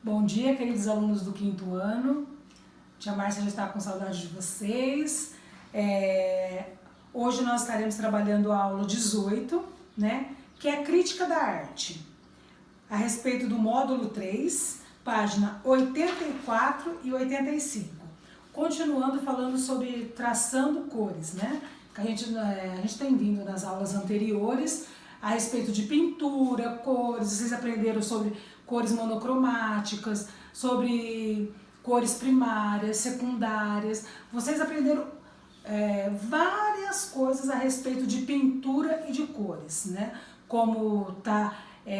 Bom dia, queridos alunos do 5º ano. Tia Márcia já está com saudade de vocês. Hoje nós estaremos trabalhando a aula 18, né, que é Crítica da Arte, a respeito do módulo 3, página 84 e 85. Continuando falando sobre traçando cores, né, que a gente tem vindo nas aulas anteriores a respeito de pintura, cores. Vocês aprenderam sobre cores monocromáticas, sobre cores primárias, secundárias. Vocês aprenderam várias coisas a respeito de pintura e de cores, né? Como tá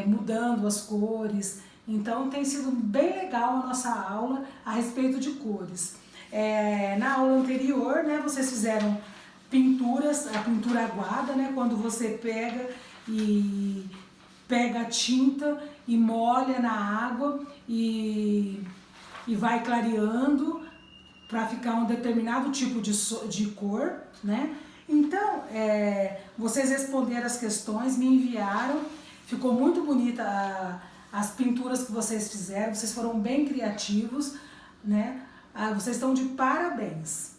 mudando as cores. Então tem sido bem legal a nossa aula a respeito de cores. Na aula anterior, né, vocês fizeram pinturas, a pintura aguada, né, quando você pega a tinta e molha na água e vai clareando para ficar um determinado tipo de cor, né? Então, vocês responderam as questões, me enviaram, ficou muito bonita as pinturas que vocês fizeram, vocês foram bem criativos, né? Vocês estão de parabéns.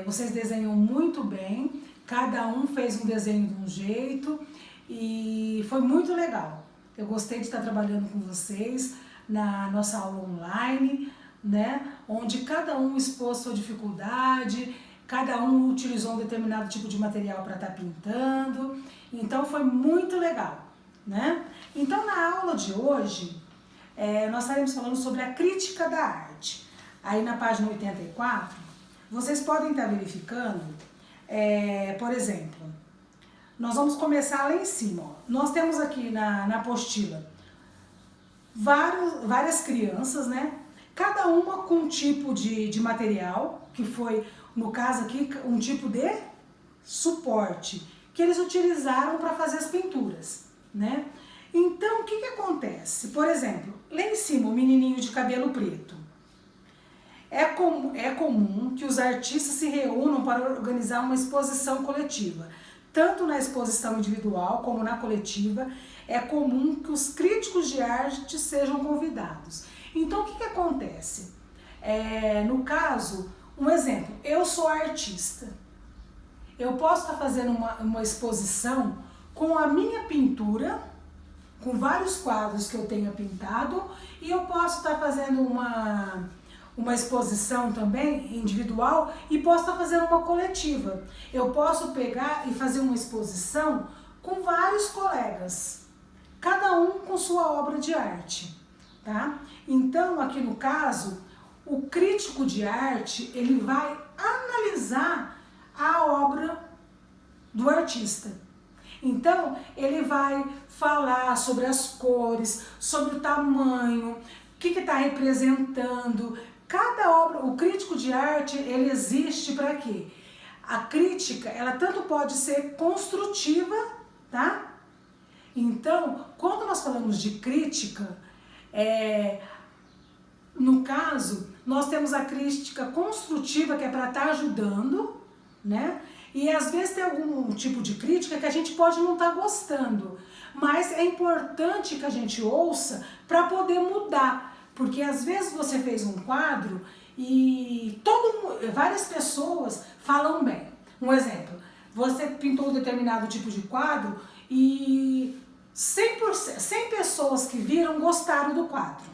Vocês desenham muito bem, cada um fez um desenho de um jeito e foi muito legal. Eu gostei de estar trabalhando com vocês na nossa aula online, né, onde cada um expôs sua dificuldade, cada um utilizou um determinado tipo de material para estar pintando, então foi muito legal, né? Então na aula de hoje, nós estaremos falando sobre a crítica da arte. Aí na página 84, vocês podem estar verificando, por exemplo, nós vamos começar lá em cima, ó. Nós temos aqui na apostila várias crianças, né? Cada uma com um tipo de material, que foi, no caso aqui, um tipo de suporte, que eles utilizaram para fazer as pinturas, né? Então, o que acontece? Por exemplo, lá em cima, o menininho de cabelo preto. É comum que os artistas se reúnam para organizar uma exposição coletiva. Tanto na exposição individual como na coletiva, é comum que os críticos de arte sejam convidados. Então, o que acontece? No caso, um exemplo, eu sou artista. Eu posso estar fazendo uma exposição com a minha pintura, com vários quadros que eu tenha pintado, e eu posso estar fazendo uma exposição também individual e posso estar fazendo uma coletiva. Eu posso pegar e fazer uma exposição com vários colegas, cada um com sua obra de arte, tá? Então, aqui no caso, o crítico de arte, ele vai analisar a obra do artista. Então, ele vai falar sobre as cores, sobre o tamanho, o que está representando. Cada obra, o crítico de arte, ele existe para quê? A crítica, ela tanto pode ser construtiva, tá? Então, quando nós falamos de crítica, no caso, nós temos a crítica construtiva, que é para estar ajudando, né? E às vezes tem algum tipo de crítica que a gente pode não estar gostando, mas é importante que a gente ouça para poder mudar. Porque às vezes você fez um quadro e várias pessoas falam bem. Um exemplo, você pintou um determinado tipo de quadro e 100 pessoas que viram gostaram do quadro.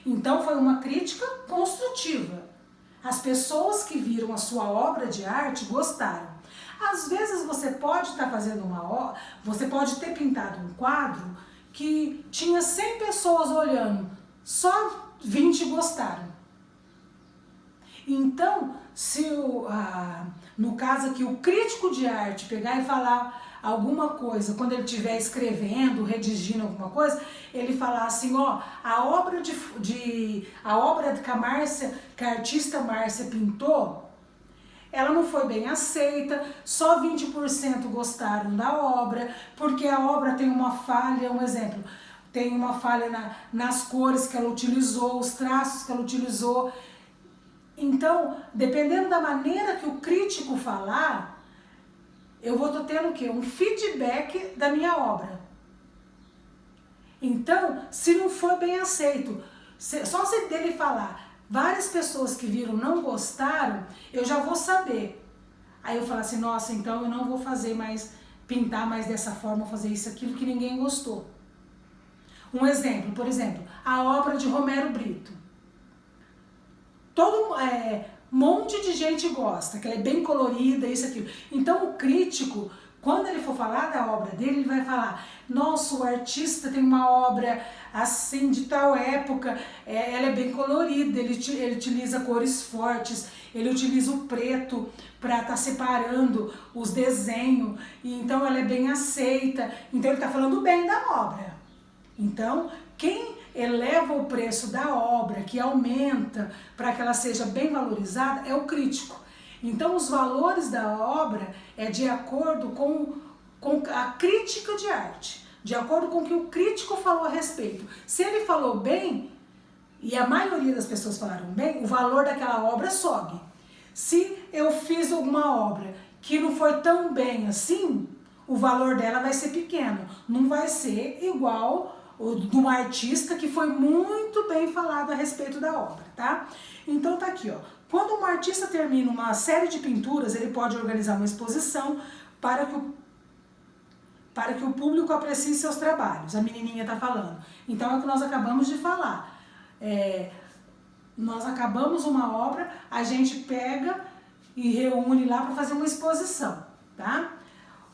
Então foi uma crítica construtiva. As pessoas que viram a sua obra de arte gostaram. Às vezes você pode estar fazendo você pode ter pintado um quadro que tinha 100 pessoas olhando, só 20 gostaram. Então, se no caso aqui o crítico de arte pegar e falar alguma coisa, quando ele estiver escrevendo, redigindo alguma coisa, ele falar assim, ó, a obra que a artista Márcia pintou, ela não foi bem aceita, só 20% gostaram da obra, porque a obra tem uma falha, um exemplo, tem uma falha nas cores que ela utilizou, os traços que ela utilizou. Então, dependendo da maneira que o crítico falar, eu vou estar tendo o quê? Um feedback da minha obra. Então, se não for bem aceito, Só se dele falar, várias pessoas que viram não gostaram, eu já vou saber. Aí eu falo assim, nossa, então eu não vou fazer mais, pintar mais dessa forma, fazer isso, aquilo que ninguém gostou. Um exemplo, por exemplo, a obra de Romero Brito. Monte de gente gosta, que ela é bem colorida, isso, aquilo. Então o crítico, quando ele for falar da obra dele, ele vai falar, nossa, o artista tem uma obra assim, de tal época, ela é bem colorida, ele utiliza cores fortes, ele utiliza o preto para estar separando os desenhos, e então ela é bem aceita, então ele está falando bem da obra. Então, quem eleva o preço da obra, que aumenta para que ela seja bem valorizada, é o crítico. Então, os valores da obra é de acordo com a crítica de arte, de acordo com o que o crítico falou a respeito. Se ele falou bem, e a maioria das pessoas falaram bem, o valor daquela obra sobe. Se eu fiz alguma obra que não foi tão bem assim, o valor dela vai ser pequeno, não vai ser igual o de um artista que foi muito bem falado a respeito da obra, tá? Então tá aqui, ó. Quando um artista termina uma série de pinturas, ele pode organizar uma exposição para que o público aprecie seus trabalhos. A menininha tá falando. Então é o que nós acabamos de falar. Nós acabamos uma obra, a gente pega e reúne lá para fazer uma exposição, tá?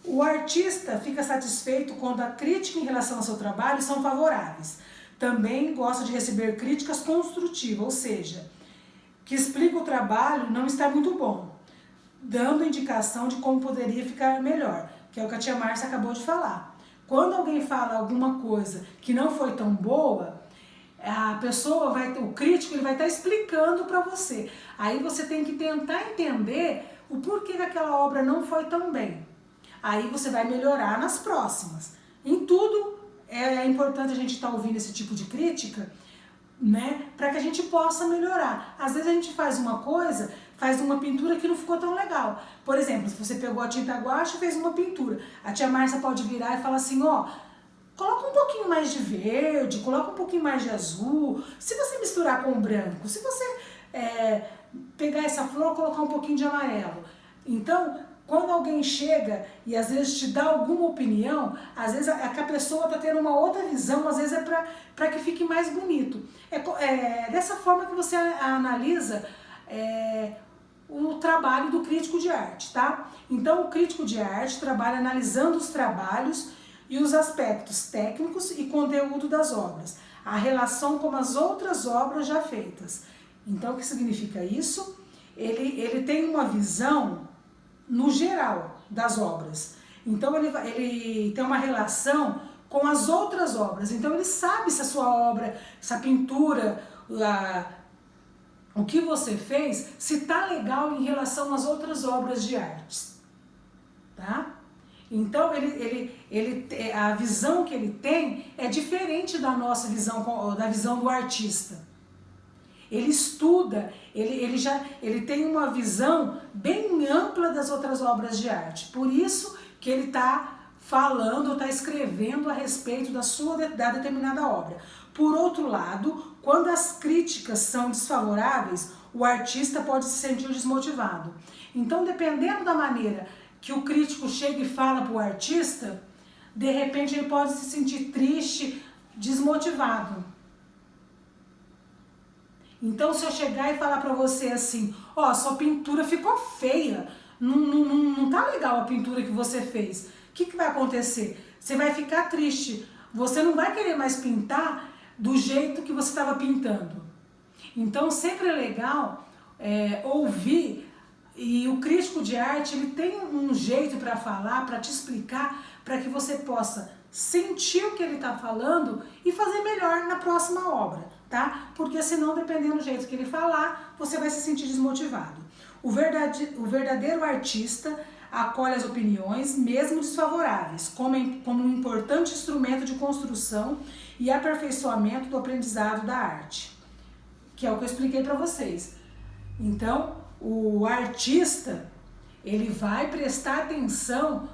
O artista fica satisfeito quando a crítica em relação ao seu trabalho são favoráveis. Também gosta de receber críticas construtivas, ou seja, que explica o trabalho não está muito bom, dando indicação de como poderia ficar melhor, que é o que a tia Márcia acabou de falar. Quando alguém fala alguma coisa que não foi tão boa, o crítico ele vai estar explicando para você. Aí você tem que tentar entender o porquê que aquela obra não foi tão bem. Aí você vai melhorar nas próximas. Em tudo é importante a gente estar ouvindo esse tipo de crítica, né, para que a gente possa melhorar. Às vezes a gente faz uma pintura que não ficou tão legal. Por exemplo, se você pegou a tinta guache e fez uma pintura, a tia Márcia pode virar e falar assim, ó, coloca um pouquinho mais de verde, coloca um pouquinho mais de azul. Se você misturar com o branco, se você pegar essa flor, colocar um pouquinho de amarelo. Então, quando alguém chega e às vezes te dá alguma opinião, às vezes que a pessoa está tendo uma outra visão, às vezes é para que fique mais bonito. É dessa forma que você analisa o trabalho do crítico de arte, tá? Então o crítico de arte trabalha analisando os trabalhos e os aspectos técnicos e conteúdo das obras, a relação com as outras obras já feitas. Então o que significa isso? Ele tem uma visão no geral das obras. Então ele tem uma relação com as outras obras. Então ele sabe se a sua obra, essa pintura, o que você fez, se está legal em relação às outras obras de artes. Tá? Então a visão que ele tem é diferente da nossa visão, da visão do artista. Ele estuda, ele tem uma visão bem ampla das outras obras de arte. Por isso que ele está falando, está escrevendo a respeito da determinada obra. Por outro lado, quando as críticas são desfavoráveis, o artista pode se sentir desmotivado. Então, dependendo da maneira que o crítico chega e fala para o artista, de repente ele pode se sentir triste, desmotivado. Então, se eu chegar e falar pra você assim, ó, sua pintura ficou feia, não tá legal a pintura que você fez, o que vai acontecer? Você vai ficar triste, você não vai querer mais pintar do jeito que você estava pintando. Então, sempre é legal ouvir, e o crítico de arte, ele tem um jeito para falar, para te explicar, para que você possa sentir o que ele está falando e fazer melhor na próxima obra, tá? Porque senão, dependendo do jeito que ele falar, você vai se sentir desmotivado. O verdadeiro artista acolhe as opiniões, mesmo desfavoráveis, como um importante instrumento de construção e aperfeiçoamento do aprendizado da arte, que é o que eu expliquei para vocês. Então, o artista, ele vai prestar atenção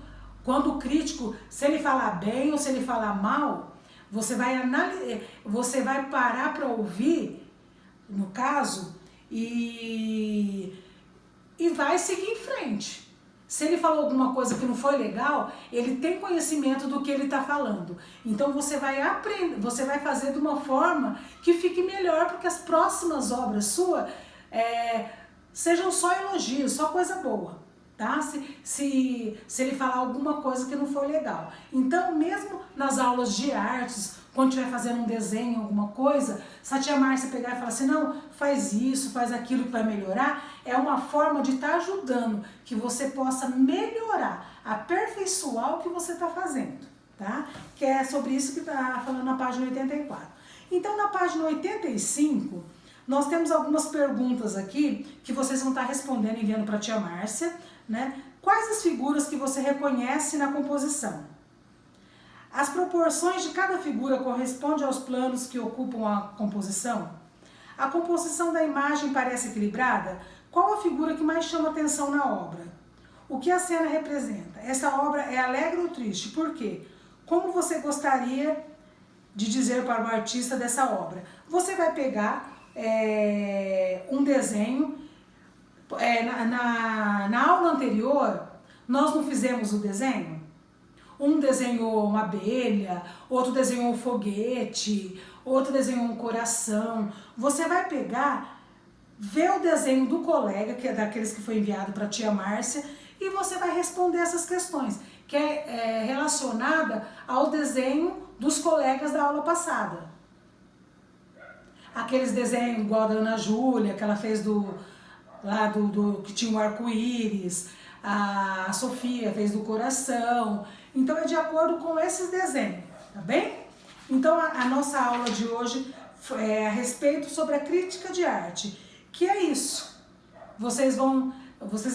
quando o crítico, se ele falar bem ou se ele falar mal, você vai parar para ouvir, no caso, e vai seguir em frente. Se ele falou alguma coisa que não foi legal, ele tem conhecimento do que ele está falando. Então você vai aprender, você vai fazer de uma forma que fique melhor, porque as próximas obras suas sejam só elogios, só coisa boa, tá? Se ele falar alguma coisa que não foi legal. Então, mesmo nas aulas de artes, quando estiver fazendo um desenho, alguma coisa, se a tia Márcia pegar e falar assim, não, faz isso, faz aquilo que vai melhorar, é uma forma de estar ajudando que você possa melhorar, aperfeiçoar o que você está fazendo, tá? Que é sobre isso que está falando na página 84. Então, na página 85, nós temos algumas perguntas aqui que vocês vão estar respondendo e enviando para a tia Márcia, né? Quais as figuras que você reconhece na composição? As proporções de cada figura correspondem aos planos que ocupam a composição? A composição da imagem parece equilibrada? Qual a figura que mais chama atenção na obra? O que a cena representa? Essa obra é alegre ou triste? Por quê? Como você gostaria de dizer para o artista dessa obra? Você vai pegar um desenho. Na aula anterior, nós não fizemos o desenho? Um desenhou uma abelha, outro desenhou um foguete, outro desenhou um coração. Você vai pegar, ver o desenho do colega, que é daqueles que foi enviado para a tia Márcia, e você vai responder essas questões, que é relacionada ao desenho dos colegas da aula passada. Aqueles desenhos igual a da Ana Júlia, que ela fez que tinha um arco-íris, a Sofia fez do coração. Então é de acordo com esses desenhos, tá bem? Então a nossa aula de hoje é a respeito sobre a crítica de arte, que é isso. Vocês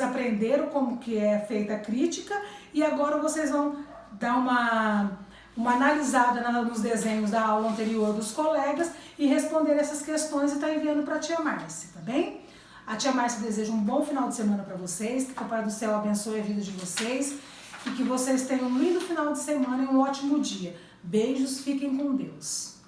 aprenderam como que é feita a crítica e agora vocês vão dar uma analisada nos desenhos da aula anterior dos colegas e responder essas questões e tá enviando para a tia Márcia, tá bem? A tia Márcia deseja um bom final de semana para vocês, que o Papai do Céu abençoe a vida de vocês e que vocês tenham um lindo final de semana e um ótimo dia. Beijos, fiquem com Deus.